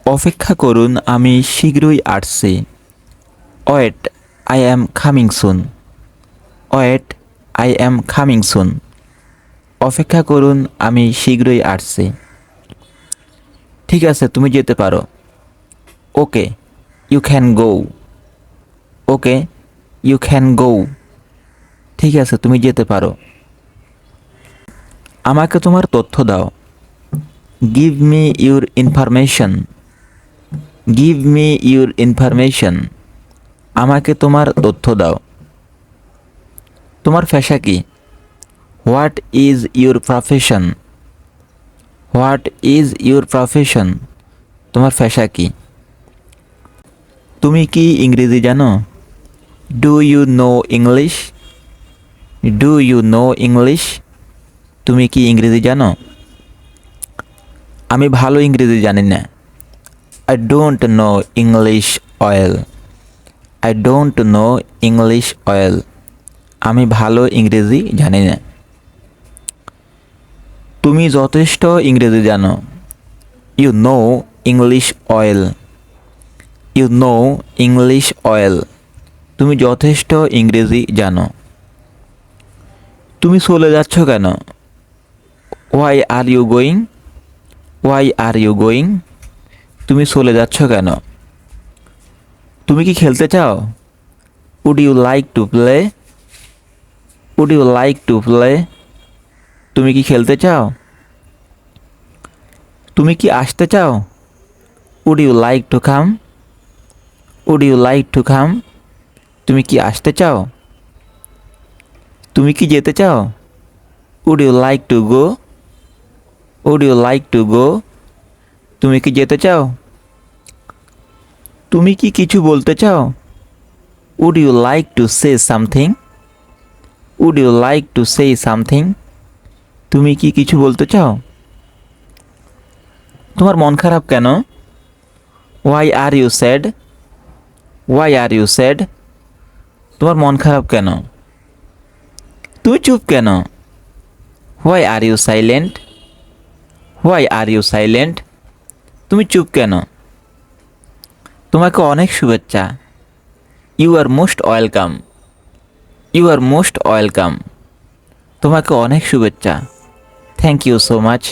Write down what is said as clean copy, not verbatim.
অপেক্ষা করুন আমি শীঘ্রই আসছি। Wait, I am coming soon. Wait, I am coming soon. অপেক্ষা করুন আমি শীঘ্রই আসছি। ঠিক আছে, তুমি যেতে পারো। Okay, you can go. Okay, you can go. ঠিক আছে, তুমি যেতে পারো। আমাকে তোমার তথ্য দাও। Give me your information. Give me your information. আমাকে তোমার তথ্য দাও। তোমার পেশা কি? What is your profession? What is your profession? তোমার পেশা কি? তুমি কি ইংরেজি জানো? Do you know English? Do you know English? তুমি কি ইংরেজি জানো? আমি ভালো ইংরেজি জানি না। I don't know English well. I don't know English well. আমি ভালো ইংরেজি জানি না। তুমি যথেষ্ট ইংরেজি জানো। You know English well. You know English well. তুমি যথেষ্ট ইংরেজি জানো। তুমি চলে যাচ্ছ কেন? Why are you going? Why are you going? তুমি চলে যাচ্ছ কেন? তুমি কি খেলতে চাও? Would you like to play? Would you like to play? তুমি কি খেলতে চাও? তুমি কি আসতে চাও? Would you like to come? Would you like to come? তুমি কি আসতে চাও? তুমি কি যেতে চাও? Would you like to go? Would you like to go? তুমি কি যেতে চাও? তুমি কি কিছু বলতে চাও? Would you like to say something? Would you like to say something? তুমি কি কিছু বলতে চাও? তোমার মন খারাপ কেন? Why are you sad? Why are you sad? তোমার মন খারাপ কেন? তুমি চুপ কেন? Why are you silent? Why are you silent? তুমি চুপ কেন? তোমাকে অনেক শুভেচ্ছা। You are most welcome. You are most welcome. তোমাকে অনেক শুভেচ্ছা। Thank you so much.